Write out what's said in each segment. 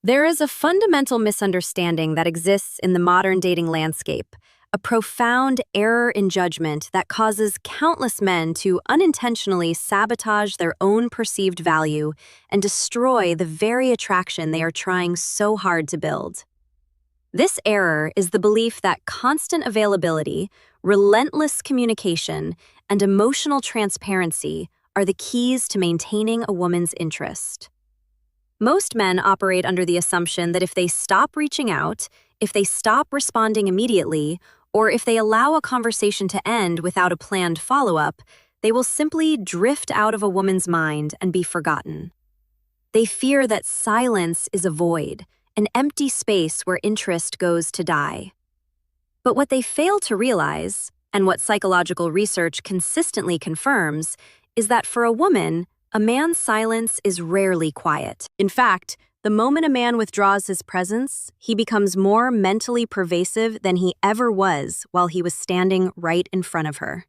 There is a fundamental misunderstanding that exists in the modern dating landscape, a profound error in judgment that causes countless men to unintentionally sabotage their own perceived value and destroy the very attraction they are trying so hard to build. This error is the belief that constant availability, relentless communication, and emotional transparency are the keys to maintaining a woman's interest. Most men operate under the assumption that if they stop reaching out, if they stop responding immediately, or if they allow a conversation to end without a planned follow-up, they will simply drift out of a woman's mind and be forgotten. They fear that silence is a void, an empty space where interest goes to die. But what they fail to realize, and what psychological research consistently confirms, is that for a woman, a man's silence is rarely quiet. In fact, the moment a man withdraws his presence, he becomes more mentally pervasive than he ever was while he was standing right in front of her.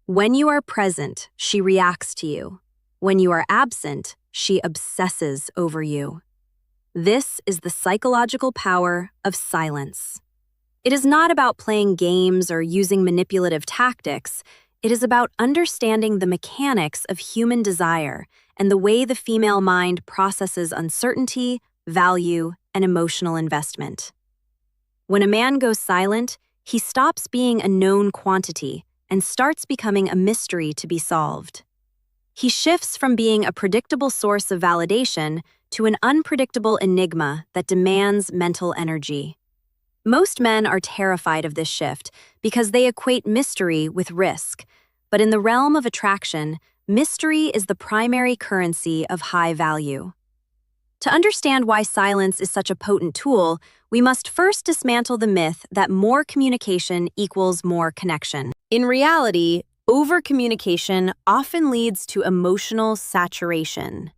When you are present, she reacts to you. When you are absent, she obsesses over you. This is the psychological power of silence. It is not about playing games or using manipulative tactics. It is about understanding the mechanics of human desire and the way the female mind processes uncertainty, value, and emotional investment. When a man goes silent, he stops being a known quantity and starts becoming a mystery to be solved. He shifts from being a predictable source of validation to an unpredictable enigma that demands mental energy. Most men are terrified of this shift because they equate mystery with risk, but in the realm of attraction, mystery is the primary currency of high value. To understand why silence is such a potent tool, we must first dismantle the myth that more communication equals more connection. In reality, over-communication often leads to emotional saturation.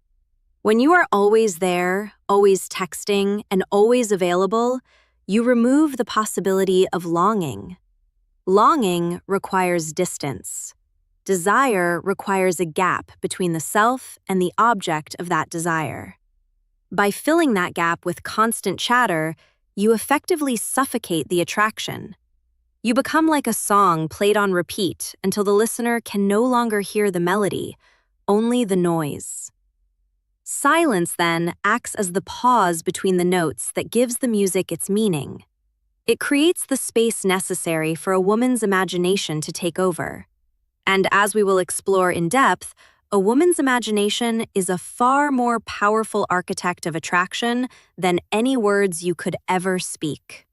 When you are always there, always texting, and always available, you remove the possibility of longing. Longing requires distance. Desire requires a gap between the self and the object of that desire. By filling that gap with constant chatter, you effectively suffocate the attraction. You become like a song played on repeat until the listener can no longer hear the melody, only the noise. Silence, then, acts as the pause between the notes that gives the music its meaning. It creates the space necessary for a woman's imagination to take over. And as we will explore in depth, a woman's imagination is a far more powerful architect of attraction than any words you could ever speak.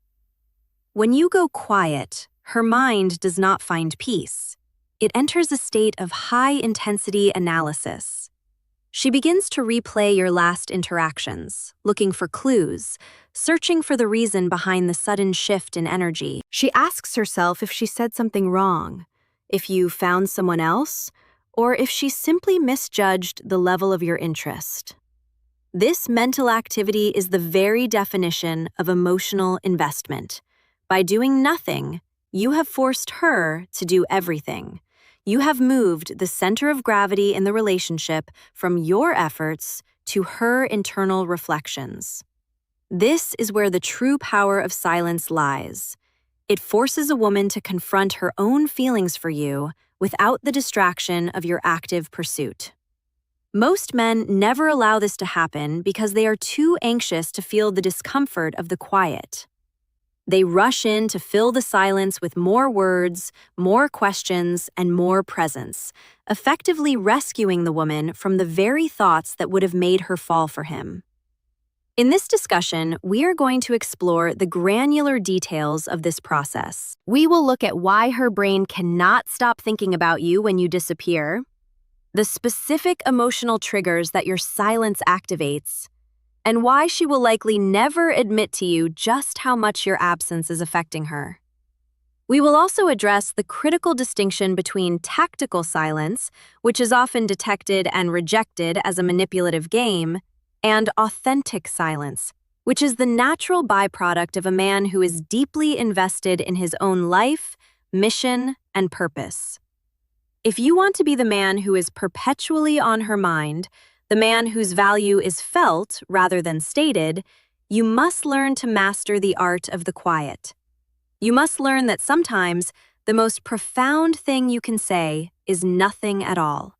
When you go quiet, her mind does not find peace. It enters a state of high-intensity analysis. She begins to replay your last interactions, looking for clues, searching for the reason behind the sudden shift in energy. She asks herself if she said something wrong, if you found someone else, or if she simply misjudged the level of your interest. This mental activity is the very definition of emotional investment. By doing nothing, you have forced her to do everything. You have moved the center of gravity in the relationship from your efforts to her internal reflections. This is where the true power of silence lies. It forces a woman to confront her own feelings for you without the distraction of your active pursuit. Most men never allow this to happen because they are too anxious to feel the discomfort of the quiet. They rush in to fill the silence with more words, more questions, and more presence, effectively rescuing the woman from the very thoughts that would have made her fall for him. In this discussion, we are going to explore the granular details of this process. We will look at why her brain cannot stop thinking about you when you disappear, the specific emotional triggers that your silence activates, and why she will likely never admit to you just how much your absence is affecting her. We will also address the critical distinction between tactical silence, which is often detected and rejected as a manipulative game, and authentic silence, which is the natural byproduct of a man who is deeply invested in his own life, mission, and purpose. If you want to be the man who is perpetually on her mind, the man whose value is felt rather than stated, you must learn to master the art of the quiet. You must learn that sometimes the most profound thing you can say is nothing at all.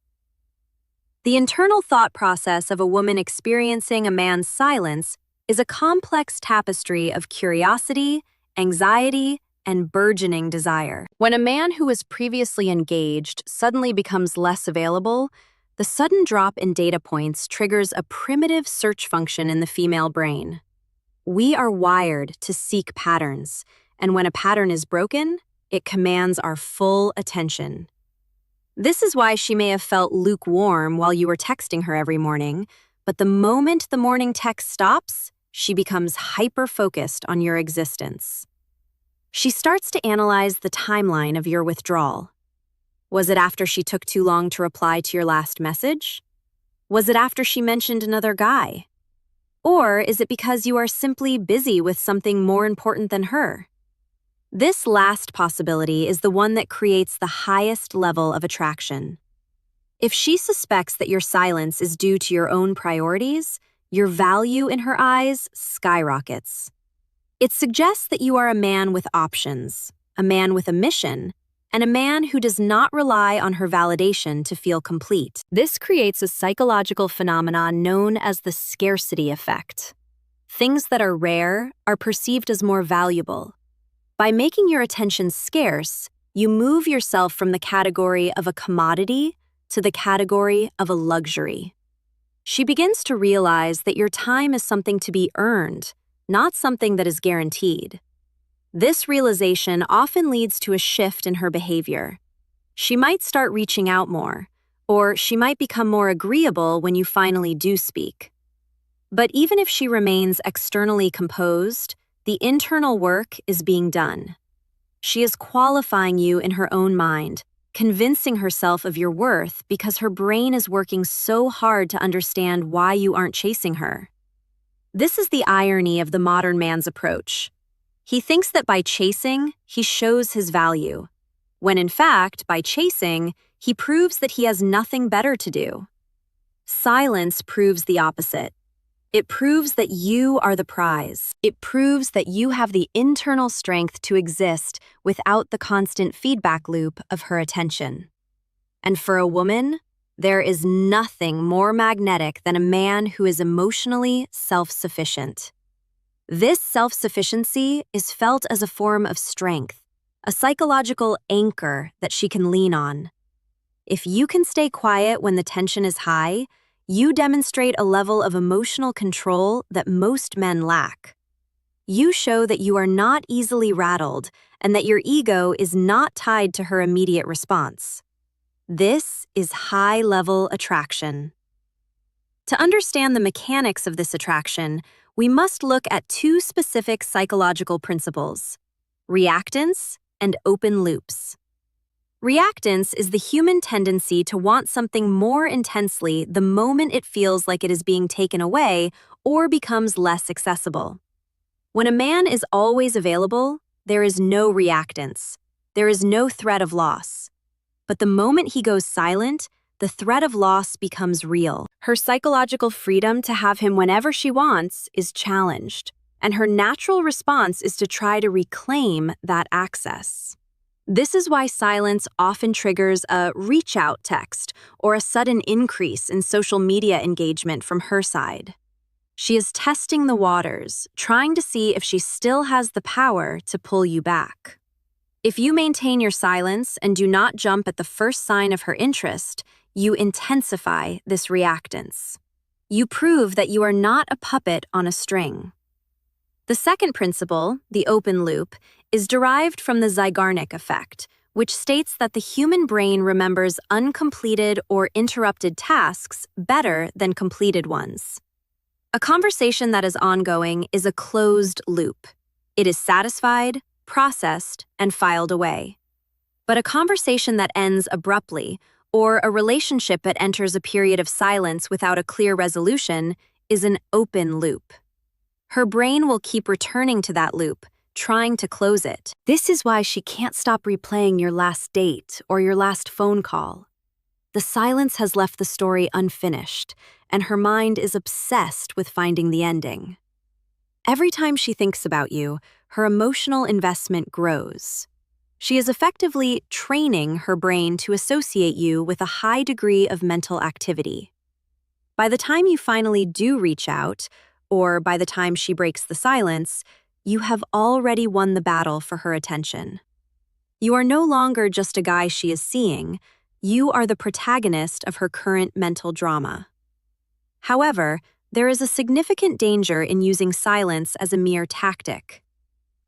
The internal thought process of a woman experiencing a man's silence is a complex tapestry of curiosity, anxiety, and burgeoning desire. When a man who was previously engaged suddenly becomes less available, the sudden drop in data points triggers a primitive search function in the female brain. We are wired to seek patterns, and when a pattern is broken, it commands our full attention. This is why she may have felt lukewarm while you were texting her every morning, but the moment the morning text stops, she becomes hyper-focused on your existence. She starts to analyze the timeline of your withdrawal. Was it after she took too long to reply to your last message? Was it after she mentioned another guy? Or is it because you are simply busy with something more important than her? This last possibility is the one that creates the highest level of attraction. If she suspects that your silence is due to your own priorities, your value in her eyes skyrockets. It suggests that you are a man with options, a man with a mission, and a man who does not rely on her validation to feel complete. This creates a psychological phenomenon known as the scarcity effect. Things that are rare are perceived as more valuable. By making your attention scarce, you move yourself from the category of a commodity to the category of a luxury. She begins to realize that your time is something to be earned, not something that is guaranteed. This realization often leads to a shift in her behavior. She might start reaching out more, or she might become more agreeable when you finally do speak. But even if she remains externally composed, the internal work is being done. She is qualifying you in her own mind, convincing herself of your worth because her brain is working so hard to understand why you aren't chasing her. This is the irony of the modern man's approach. He thinks that by chasing, he shows his value, when in fact, by chasing, he proves that he has nothing better to do. Silence proves the opposite. It proves that you are the prize. It proves that you have the internal strength to exist without the constant feedback loop of her attention. And for a woman, there is nothing more magnetic than a man who is emotionally self-sufficient. This self-sufficiency is felt as a form of strength, a psychological anchor that she can lean on. If you can stay quiet when the tension is high, you demonstrate a level of emotional control that most men lack. You show that you are not easily rattled and that your ego is not tied to her immediate response. This is high-level attraction. To understand the mechanics of this attraction, we must look at two specific psychological principles: reactance and open loops. Reactance is the human tendency to want something more intensely the moment it feels like it is being taken away or becomes less accessible. When a man is always available, there is no reactance. There is no threat of loss. But the moment he goes silent, the threat of loss becomes real. Her psychological freedom to have him whenever she wants is challenged, and her natural response is to try to reclaim that access. This is why silence often triggers a reach-out text or a sudden increase in social media engagement from her side. She is testing the waters, trying to see if she still has the power to pull you back. If you maintain your silence and do not jump at the first sign of her interest, you intensify this reactance. You prove that you are not a puppet on a string. The second principle, the open loop, is derived from the Zeigarnik effect, which states that the human brain remembers uncompleted or interrupted tasks better than completed ones. A conversation that is ongoing is a closed loop. It is satisfied, processed, and filed away. But a conversation that ends abruptly, or a relationship that enters a period of silence without a clear resolution, is an open loop. Her brain will keep returning to that loop, trying to close it. This is why she can't stop replaying your last date or your last phone call. The The silence has left the story unfinished, and her mind is obsessed with finding the ending. Every time she thinks about you, her emotional investment grows. She is effectively training her brain to associate you with a high degree of mental activity. By the time you finally do reach out, or by the time she breaks the silence, you have already won the battle for her attention. You are no longer just a guy she is seeing, you are the protagonist of her current mental drama. However, there is a significant danger in using silence as a mere tactic.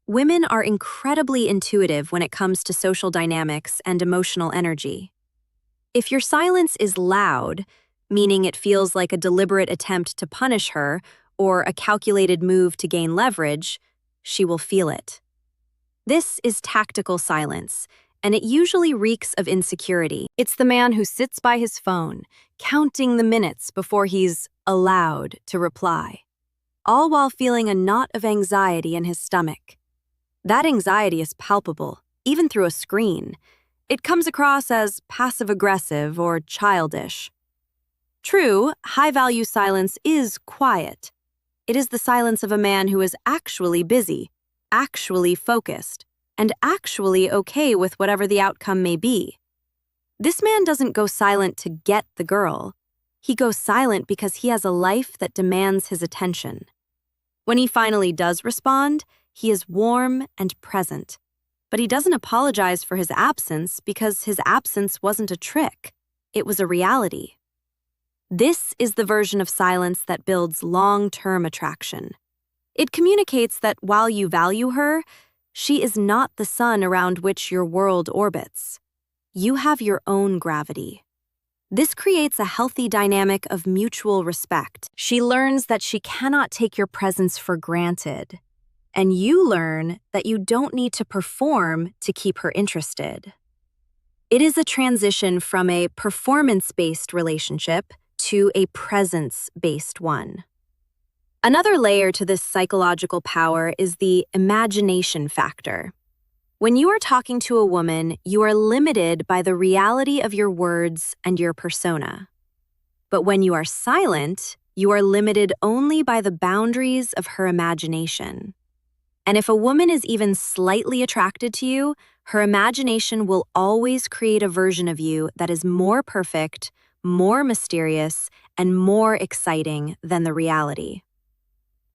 Women are incredibly intuitive when it comes to social dynamics and emotional energy. If your silence is loud, meaning it feels like a deliberate attempt to punish her or a calculated move to gain leverage, she will feel it. This is tactical silence, and it usually reeks of insecurity. It's the man who sits by his phone, counting the minutes before he's allowed to reply, all while feeling a knot of anxiety in his stomach. That anxiety is palpable, even through a screen. It comes across as passive-aggressive or childish. True, high-value silence is quiet. It is the silence of a man who is actually busy, actually focused, and actually okay with whatever the outcome may be. This man doesn't go silent to get the girl. He goes silent because he has a life that demands his attention. When he finally does respond, he is warm and present. But he doesn't apologize for his absence because his absence wasn't a trick. It was a reality. This is the version of silence that builds long-term attraction. It communicates that while you value her, she is not the sun around which your world orbits. You have your own gravity. This creates a healthy dynamic of mutual respect. She learns that she cannot take your presence for granted, and you learn that you don't need to perform to keep her interested. It is a transition from a performance-based relationship to a presence-based one. Another layer to this psychological power is the imagination factor. When you are talking to a woman, you are limited by the reality of your words and your persona. But when you are silent, you are limited only by the boundaries of her imagination. And if a woman is even slightly attracted to you, her imagination will always create a version of you that is more perfect, more mysterious, and more exciting than the reality.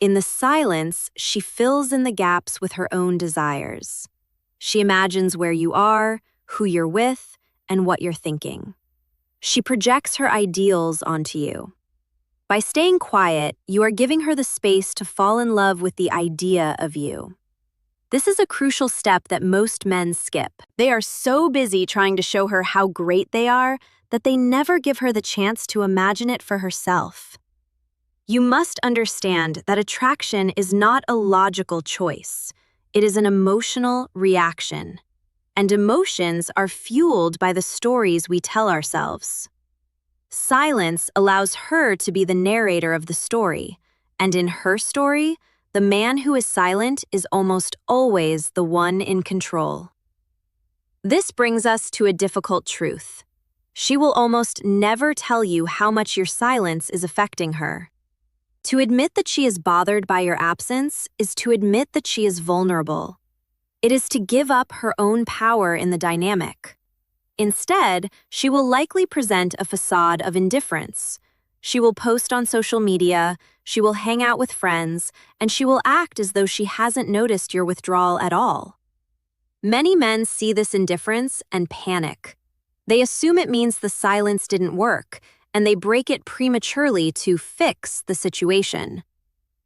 In the silence, she fills in the gaps with her own desires. She imagines where you are, who you're with, and what you're thinking. She projects her ideals onto you. By staying quiet, you are giving her the space to fall in love with the idea of you. This is a crucial step that most men skip. They are so busy trying to show her how great they are that they never give her the chance to imagine it for herself. You must understand that attraction is not a logical choice. It is an emotional reaction. And emotions are fueled by the stories we tell ourselves. Silence allows her to be the narrator of the story, and in her story, the man who is silent is almost always the one in control. This brings us to a difficult truth. She will almost never tell you how much your silence is affecting her. To admit that she is bothered by your absence is to admit that she is vulnerable. It is to give up her own power in the dynamic. Instead, she will likely present a facade of indifference. She will post on social media, she will hang out with friends, and she will act as though she hasn't noticed your withdrawal at all. Many men see this indifference and panic. They assume it means the silence didn't work, and they break it prematurely to fix the situation.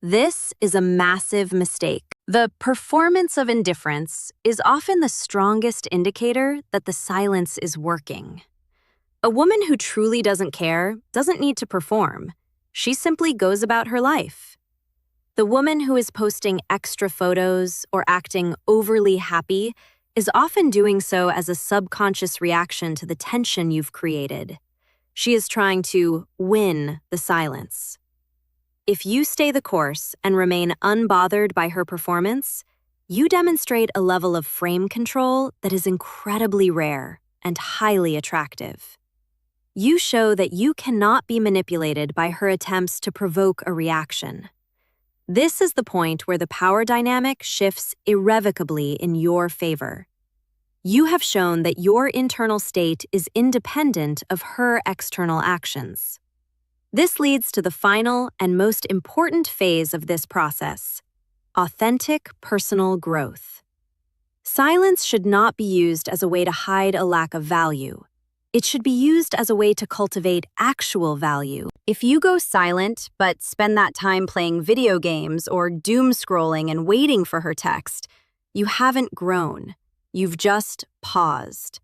This is a massive mistake. The performance of indifference is often the strongest indicator that the silence is working. A woman who truly doesn't care doesn't need to perform. She simply goes about her life. The woman who is posting extra photos or acting overly happy is often doing so as a subconscious reaction to the tension you've created. She is trying to win the silence. If you stay the course and remain unbothered by her performance, you demonstrate a level of frame control that is incredibly rare and highly attractive. You show that you cannot be manipulated by her attempts to provoke a reaction. This is the point where the power dynamic shifts irrevocably in your favor. You have shown that your internal state is independent of her external actions. This leads to the final and most important phase of this process: authentic personal growth. Silence should not be used as a way to hide a lack of value. It should be used as a way to cultivate actual value. If you go silent but spend that time playing video games or doom scrolling and waiting for her text, you haven't grown. You've just paused.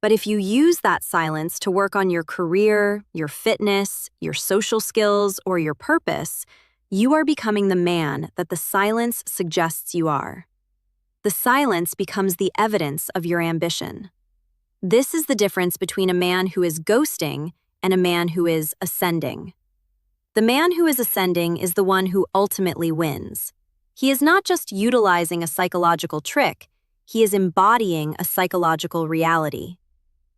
But if you use that silence to work on your career, your fitness, your social skills, or your purpose, you are becoming the man that the silence suggests you are. The silence becomes the evidence of your ambition. This is the difference between a man who is ghosting and a man who is ascending. The man who is ascending is the one who ultimately wins. He is not just utilizing a psychological trick, he is embodying a psychological reality.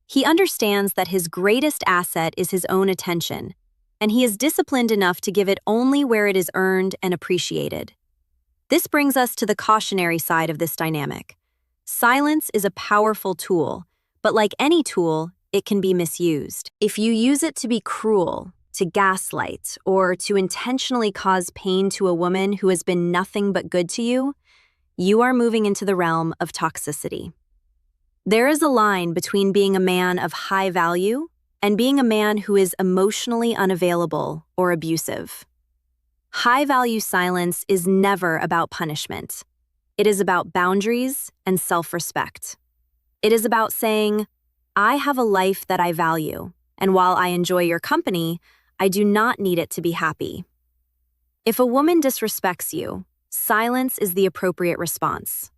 He understands that his greatest asset is his own attention, and he is disciplined enough to give it only where it is earned and appreciated. This brings us to the cautionary side of this dynamic. Silence is a powerful tool, but like any tool, it can be misused. If you use it to be cruel, to gaslight, or to intentionally cause pain to a woman who has been nothing but good to you, you are moving into the realm of toxicity. There is a line between being a man of high value and being a man who is emotionally unavailable or abusive. High-value silence is never about punishment. It is about boundaries and self-respect. It is about saying, I have a life that I value, and while I enjoy your company, I do not need it to be happy. If a woman disrespects you, silence is the appropriate response.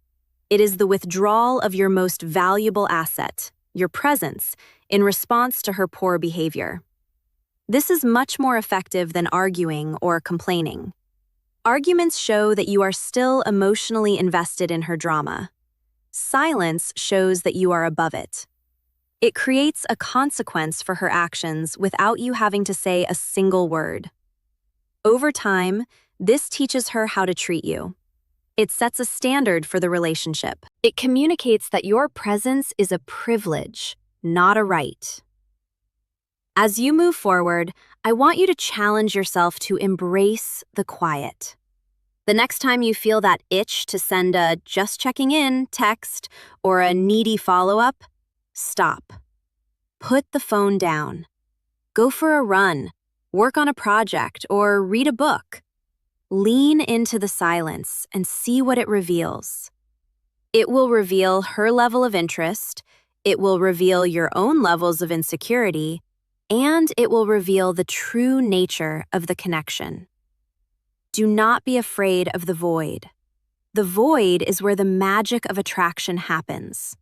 It is the withdrawal of your most valuable asset, your presence, in response to her poor behavior. This is much more effective than arguing or complaining. Arguments show that you are still emotionally invested in her drama. Silence shows that you are above it. It creates a consequence for her actions without you having to say a single word. Over time, this teaches her how to treat you. It sets a standard for the relationship. It communicates that your presence is a privilege, not a right. As you move forward, I want you to challenge yourself to embrace the quiet. The next time you feel that itch to send a "just checking in" text or a needy follow-up, stop. Put the phone down. Go for a run, work on a project, or read a book. Lean into the silence and see what it reveals. It will reveal her level of interest, it will reveal your own levels of insecurity, and it will reveal the true nature of the connection. Do not be afraid of the void. The void is where the magic of attraction happens.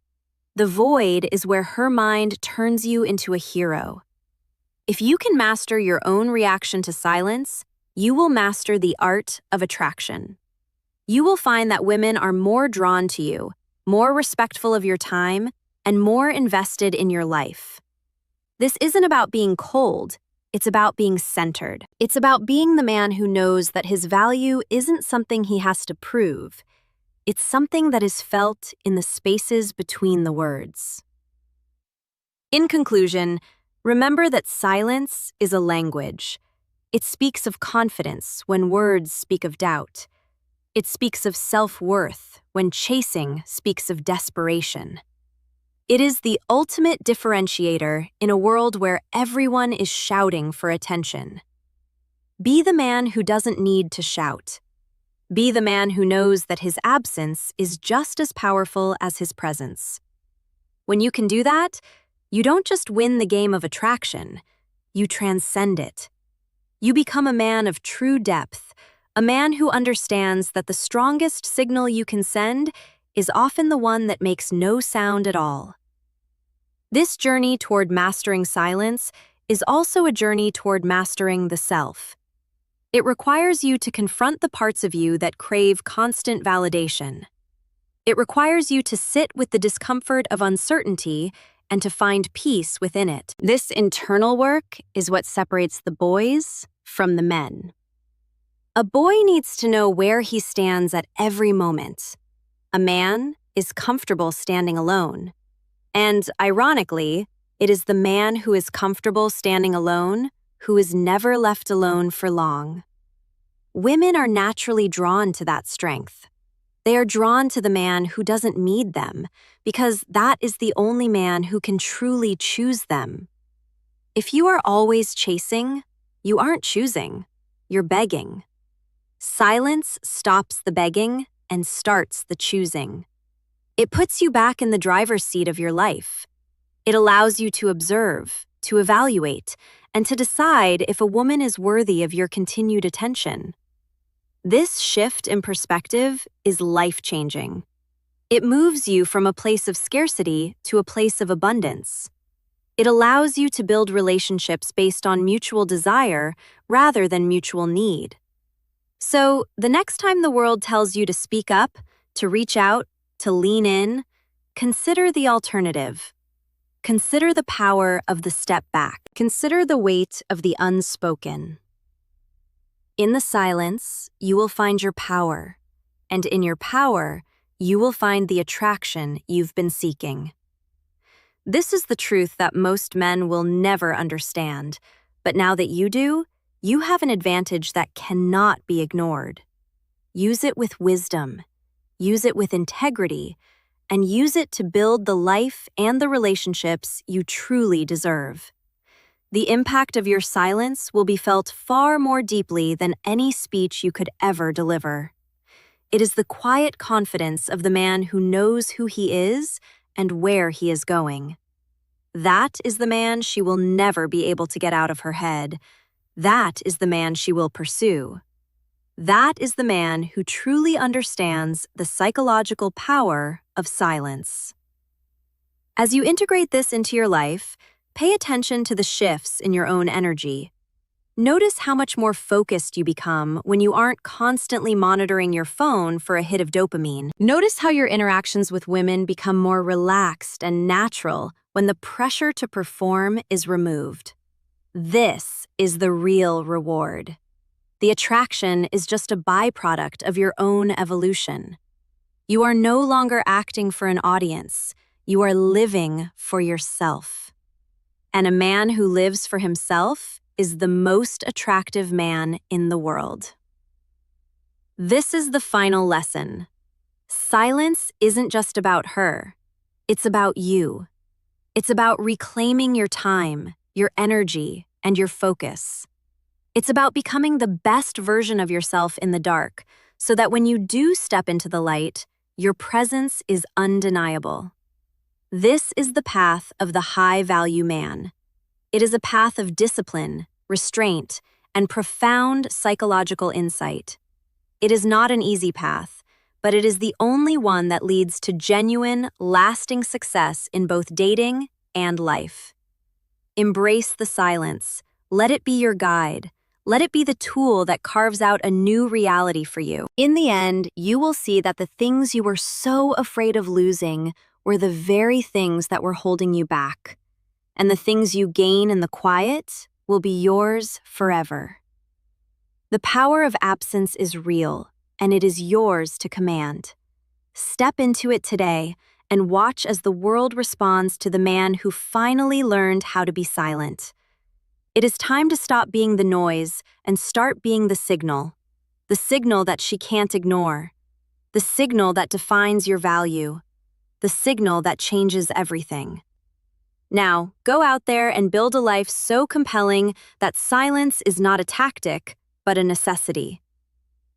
The void is where her mind turns you into a hero. If you can master your own reaction to silence, you will master the art of attraction. You will find that women are more drawn to you, more respectful of your time, and more invested in your life. This isn't about being cold. It's about being centered. It's about being the man who knows that his value isn't something he has to prove. It's something that is felt in the spaces between the words. In conclusion, remember that silence is a language. It speaks of confidence when words speak of doubt. It speaks of self-worth when chasing speaks of desperation. It is the ultimate differentiator in a world where everyone is shouting for attention. Be the man who doesn't need to shout. Be the man who knows that his absence is just as powerful as his presence. When you can do that, you don't just win the game of attraction, you transcend it. You become a man of true depth, a man who understands that the strongest signal you can send is often the one that makes no sound at all. This journey toward mastering silence is also a journey toward mastering the self. It requires you to confront the parts of you that crave constant validation. It requires you to sit with the discomfort of uncertainty and to find peace within it. This internal work is what separates the boys from the men. A boy needs to know where he stands at every moment. A man is comfortable standing alone. And ironically, it is the man who is comfortable standing alone who is never left alone for long. Women are naturally drawn to that strength. They are drawn to the man who doesn't need them, because that is the only man who can truly choose them. If you are always chasing, you aren't choosing, you're begging. Silence stops the begging and starts the choosing. It puts you back in the driver's seat of your life. It allows you to observe, to evaluate, and to decide if a woman is worthy of your continued attention. This shift in perspective is life-changing. It moves you from a place of scarcity to a place of abundance. It allows you to build relationships based on mutual desire rather than mutual need. So, the next time the world tells you to speak up, to reach out, to lean in, consider the alternative. Consider the power of the step back. Consider the weight of the unspoken. In the silence, you will find your power, and in your power, you will find the attraction you've been seeking. This is the truth that most men will never understand, but now that you do, you have an advantage that cannot be ignored. Use it with wisdom, use it with integrity, and use it to build the life and the relationships you truly deserve. The impact of your silence will be felt far more deeply than any speech you could ever deliver. It is the quiet confidence of the man who knows who he is and where he is going. That is the man she will never be able to get out of her head. That is the man she will pursue. That is the man who truly understands the psychological power of silence. As you integrate this into your life, pay attention to the shifts in your own energy. Notice how much more focused you become when you aren't constantly monitoring your phone for a hit of dopamine. Notice how your interactions with women become more relaxed and natural when the pressure to perform is removed. This is the real reward. The attraction is just a byproduct of your own evolution. You are no longer acting for an audience. You are living for yourself. And a man who lives for himself is the most attractive man in the world. This is the final lesson. Silence isn't just about her. It's about you. It's about reclaiming your time, your energy, and your focus. It's about becoming the best version of yourself in the dark, so that when you do step into the light, your presence is undeniable. This is the path of the high-value man. It is a path of discipline, restraint, and profound psychological insight. It is not an easy path, but it is the only one that leads to genuine, lasting success in both dating and life. Embrace the silence. Let it be your guide. Let it be the tool that carves out a new reality for you. In the end, you will see that the things you were so afraid of losing were the very things that were holding you back. And the things you gain in the quiet will be yours forever. The power of absence is real, and it is yours to command. Step into it today and watch as the world responds to the man who finally learned how to be silent. It is time to stop being the noise and start being the signal that she can't ignore, the signal that defines your value, the signal that changes everything. Now, go out there and build a life so compelling that silence is not a tactic, but a necessity.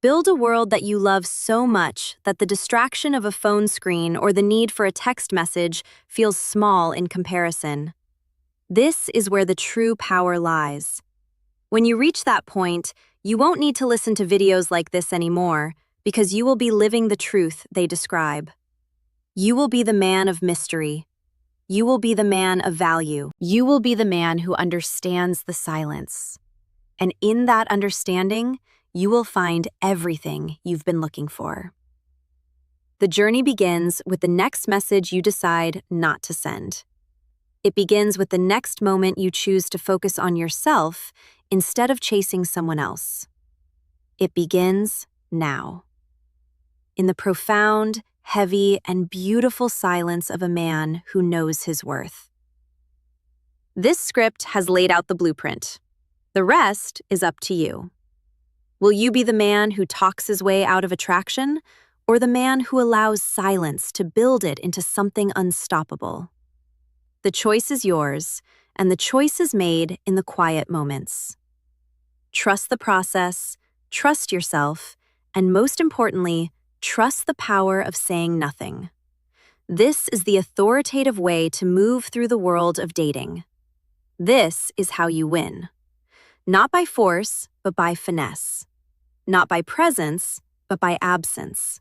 Build a world that you love so much that the distraction of a phone screen or the need for a text message feels small in comparison. This is where the true power lies. When you reach that point, you won't need to listen to videos like this anymore, because you will be living the truth they describe. You will be the man of mystery. You will be the man of value. You will be the man who understands the silence. And in that understanding, you will find everything you've been looking for. The journey begins with the next message you decide not to send. It begins with the next moment you choose to focus on yourself instead of chasing someone else. It begins now. In the profound, heavy, and beautiful silence of a man who knows his worth. This script has laid out the blueprint. The rest is up to you. Will you be the man who talks his way out of attraction, or the man who allows silence to build it into something unstoppable? The choice is yours, and the choice is made in the quiet moments. Trust the process, trust yourself, and most importantly, trust the power of saying nothing. This is the authoritative way to move through the world of dating. This is how you win. Not by force, but by finesse. Not by presence, but by absence.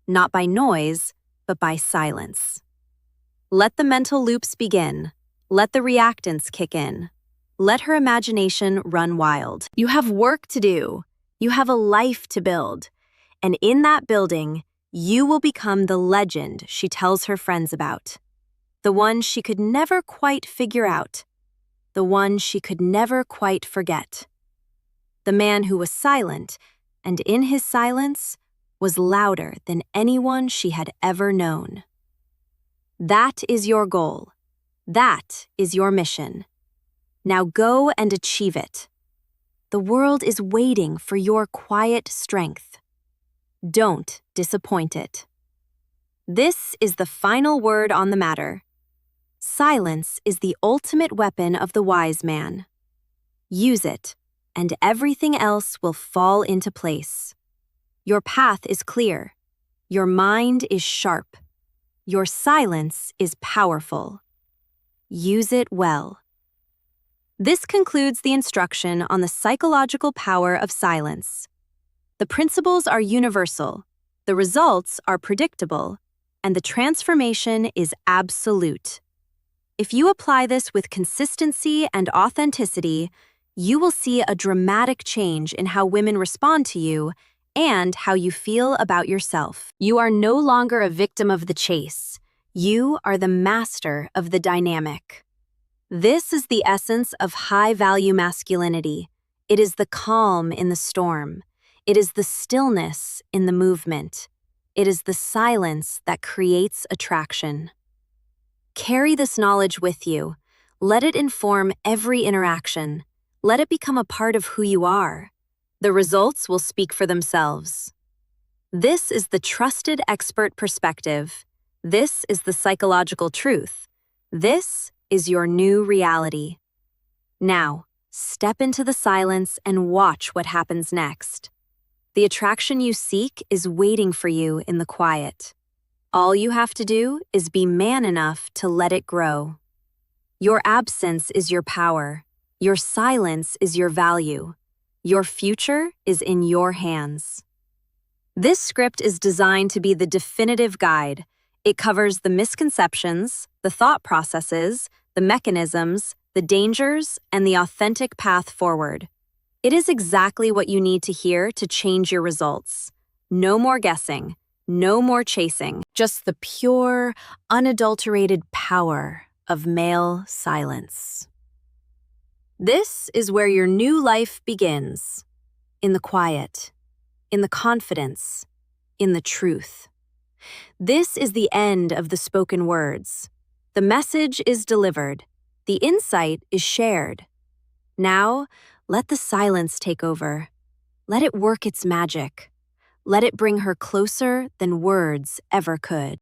Not by noise, but by silence. Let the mental loops begin. Let the reactance kick in. Let her imagination run wild. You have work to do. You have a life to build. And in that building, you will become the legend she tells her friends about. The one she could never quite figure out. The one she could never quite forget. The man who was silent, and in his silence, was louder than anyone she had ever known. That is your goal. That is your mission. Now go and achieve it. The world is waiting for your quiet strength. Don't disappoint it. This is the final word on the matter. Silence is the ultimate weapon of the wise man. Use it, and everything else will fall into place. Your path is clear. Your mind is sharp. Your silence is powerful. Use it well. This concludes the instruction on the psychological power of silence. The principles are universal, the results are predictable, and the transformation is absolute. If you apply this with consistency and authenticity, you will see a dramatic change in how women respond to you and how you feel about yourself. You are no longer a victim of the chase. You are the master of the dynamic. This is the essence of high-value masculinity. It is the calm in the storm. It is the stillness in the movement. It is the silence that creates attraction. Carry this knowledge with you. Let it inform every interaction. Let it become a part of who you are. The results will speak for themselves. This is the trusted expert perspective. This is the psychological truth. This is your new reality. Now, step into the silence and watch what happens next. The attraction you seek is waiting for you in the quiet. All you have to do is be man enough to let it grow. Your absence is your power. Your silence is your value. Your future is in your hands. This script is designed to be the definitive guide. It covers the misconceptions, the thought processes, the mechanisms, the dangers, and the authentic path forward. It is exactly what you need to hear to change your results. No more guessing. No more chasing, just the pure, unadulterated power of male silence. This is where your new life begins. In the quiet, in the confidence, in the truth. This is the end of the spoken words. The message is delivered. The insight is shared. Now, let the silence take over. Let it work its magic. Let it bring her closer than words ever could.